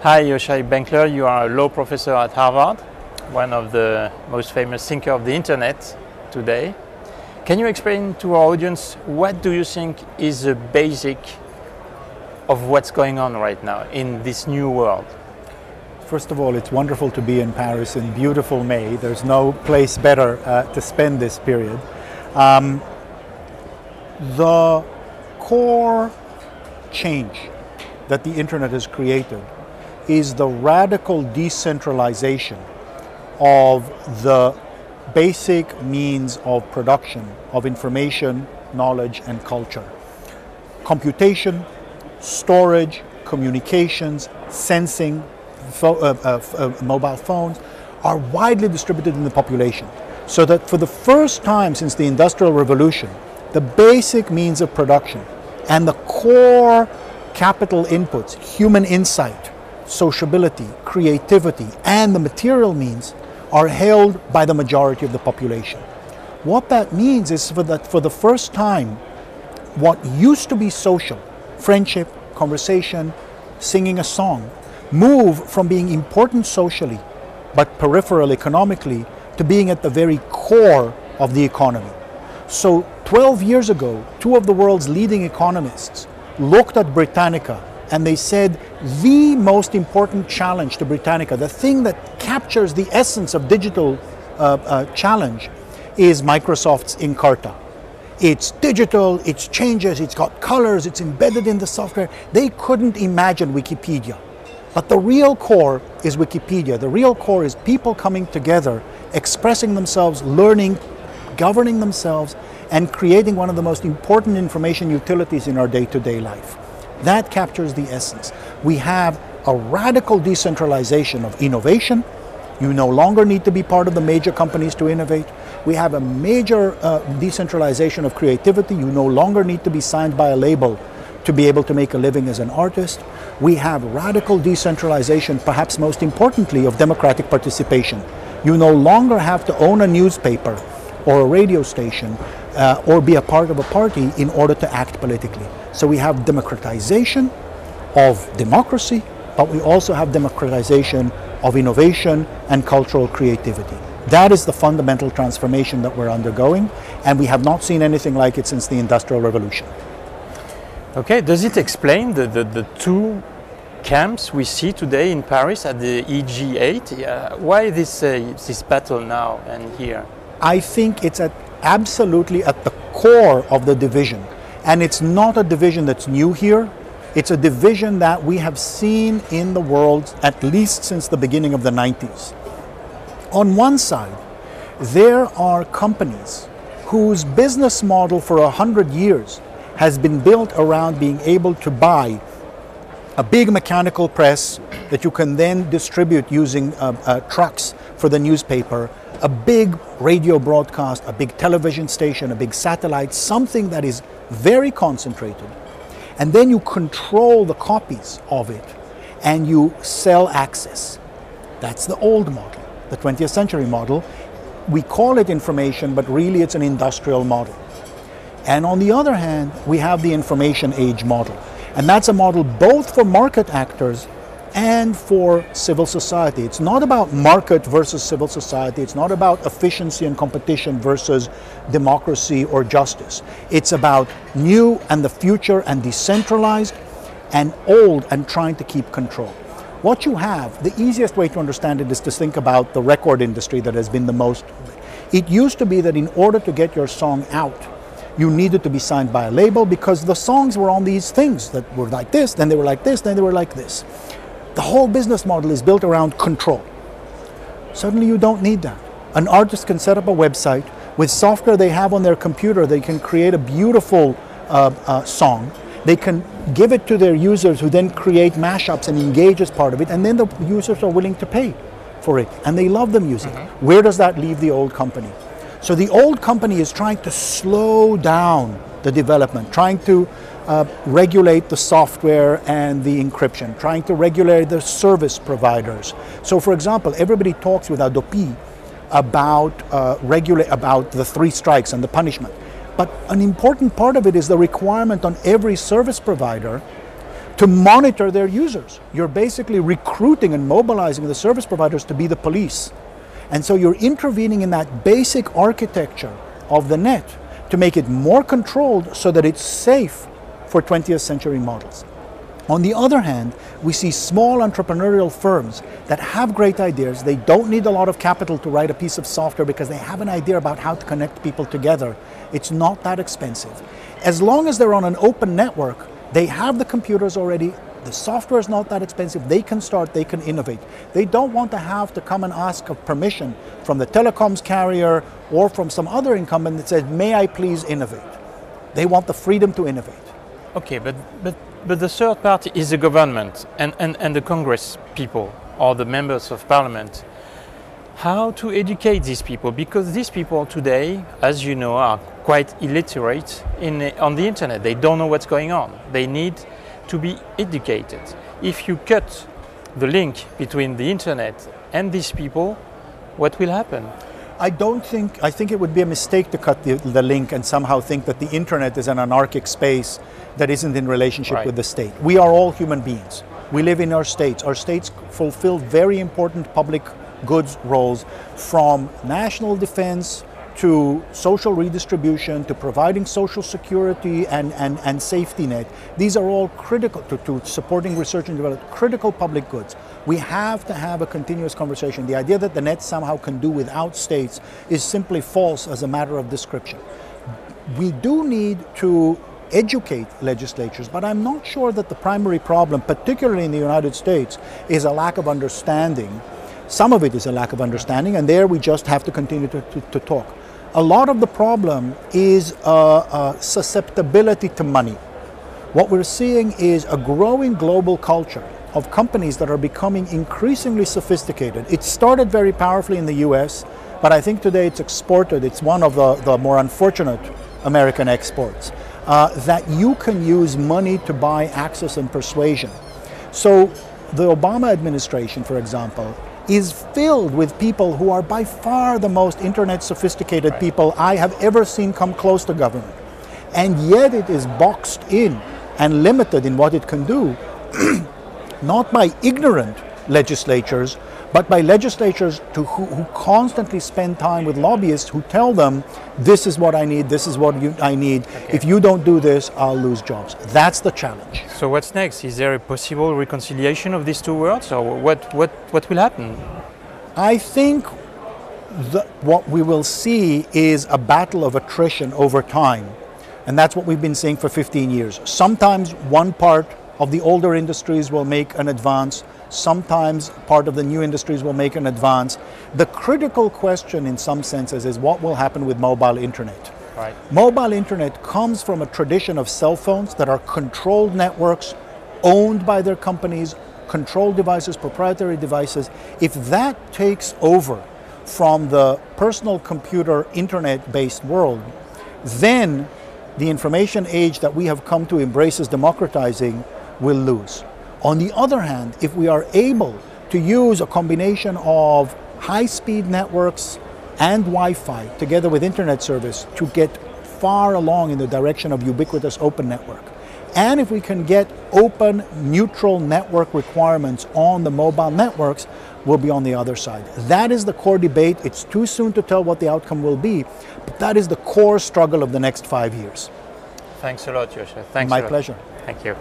Hi, Yochai Benkler. You are a law professor at Harvard, one of the most famous thinkers of the internet today. Can you explain to our audience what do you think is the basic of what's going on right now in this new world? First of all, it's wonderful to be in Paris in beautiful May. There's no place better to spend this period. The core change that the internet has created is the radical decentralization of the basic means of production of information, knowledge, and culture. Computation, storage, communications, sensing, mobile phones are widely distributed in the population, so that for the first time since the Industrial Revolution, the basic means of production and the core capital inputs, human insight, sociability, creativity, and the material means are held by the majority of the population. What that means is for the first time, what used to be social, friendship, conversation, singing a song, move from being important socially but peripheral economically to being at the very core of the economy. So 12 years ago, two of the world's leading economists looked at Britannica and they said the most important challenge to Britannica, the thing that captures the essence of digital challenge, is Microsoft's Encarta. It's digital, it changes, it's got colors, it's embedded in the software. They couldn't imagine Wikipedia. But the real core is Wikipedia. The real core is people coming together, expressing themselves, learning, governing themselves, and creating one of the most important information utilities in our day-to-day life. That captures the essence. We have a radical decentralization of innovation. You no longer need to be part of the major companies to innovate. We have a major decentralization of creativity. You no longer need to be signed by a label to be able to make a living as an artist. We have radical decentralization, perhaps most importantly, of democratic participation. You no longer have to own a newspaper or a radio station or be a part of a party in order to act politically. So we have democratization of democracy, but we also have democratization of innovation and cultural creativity. That is the fundamental transformation that we're undergoing, and we have not seen anything like it since the Industrial Revolution. Okay, does it explain the two camps we see today in Paris at the EG8? Why this battle now and here? I think it's absolutely at the core of the division. And it's not a division that's new here. It's a division that we have seen in the world at least since the beginning of the 90s. On one side, there are companies whose business model for 100 years has been built around being able to buy a big mechanical press that you can then distribute using trucks for the newspaper, a big radio broadcast, a big television station, a big satellite, something that is very concentrated. And then you control the copies of it and you sell access. That's the old model, the 20th century model. We call it information, but really it's an industrial model. And on the other hand, we have the information age model. And that's a model both for market actors and for civil society. It's not about market versus civil society. It's not about efficiency and competition versus democracy or justice. It's about new and the future and decentralized and old and trying to keep control. What you have, the easiest way to understand it is to think about the record industry that has been the most. It used to be that in order to get your song out, you needed to be signed by a label because the songs were on these things that were like this, then they were like this, then they were like this. The whole business model is built around control. Suddenly you don't need that. An artist can set up a website with software they have on their computer. They can create a beautiful song. They can give it to their users who then create mashups and engage as part of it, and then the users are willing to pay for it and they love the music. Where does that leave the old company? So the old company is trying to slow down the development, trying to regulate the software and the encryption, trying to regulate the service providers. So for example, everybody talks with Adopi about the 3 strikes and the punishment. But an important part of it is the requirement on every service provider to monitor their users. You're basically recruiting and mobilizing the service providers to be the police. And so you're intervening in that basic architecture of the net to make it more controlled so that it's safe for 20th century models. On the other hand, we see small entrepreneurial firms that have great ideas. They don't need a lot of capital to write a piece of software because they have an idea about how to connect people together. It's not that expensive. As long as they're on an open network, they have the computers already, the software is not that expensive, they can start, they can innovate. They don't want to have to come and ask of permission from the telecoms carrier or from some other incumbent that says, may I please innovate? They want the freedom to innovate. Okay, but the third party is the government and the Congress people or the members of parliament. How to educate these people? Because these people today, as you know, are quite illiterate on the internet. They don't know what's going on. They need to be educated. If you cut the link between the internet and these people, what will happen? I think it would be a mistake to cut the link and somehow think that the internet is an anarchic space that isn't in relationship with the state. We are all human beings. We live in our states. Our states fulfill very important public goods roles, from national defense to social redistribution to providing social security and safety net. These are all critical to supporting research and development, critical public goods. We have to have a continuous conversation. The idea that the net somehow can do without states is simply false as a matter of description. We do need to educate legislatures, but I'm not sure that the primary problem, particularly in the United States, is a lack of understanding. Some of it is a lack of understanding, and there we just have to continue to talk. A lot of the problem is susceptibility to money. What we're seeing is a growing global culture of companies that are becoming increasingly sophisticated. It started very powerfully in the US, but I think today it's exported. It's one of the more unfortunate American exports, that you can use money to buy access and persuasion. So the Obama administration, for example, is filled with people who are by far the most internet sophisticated people I have ever seen come close to government. And yet it is boxed in and limited in what it can do, not by ignorant legislatures, but by legislatures who constantly spend time with lobbyists who tell them, this is what I need, this is what I need. Okay. If you don't do this, I'll lose jobs. That's the challenge. So what's next? Is there a possible reconciliation of these two worlds, or what will happen? I think what we will see is a battle of attrition over time. And that's what we've been seeing for 15 years. Sometimes one part of the older industries will make an advance. Sometimes part of the new industries will make an advance. The critical question in some senses is what will happen with mobile internet. Right. Mobile internet comes from a tradition of cell phones that are controlled networks, owned by their companies, controlled devices, proprietary devices. If that takes over from the personal computer internet-based world, then the information age that we have come to embrace as democratizing will lose. On the other hand, if we are able to use a combination of high-speed networks and Wi-Fi together with internet service to get far along in the direction of ubiquitous open network, and if we can get open, neutral network requirements on the mobile networks, we'll be on the other side. That is the core debate. It's too soon to tell what the outcome will be, but that is the core struggle of the next 5 years. Thanks a lot, Yochai. Thanks. My pleasure. Thank you.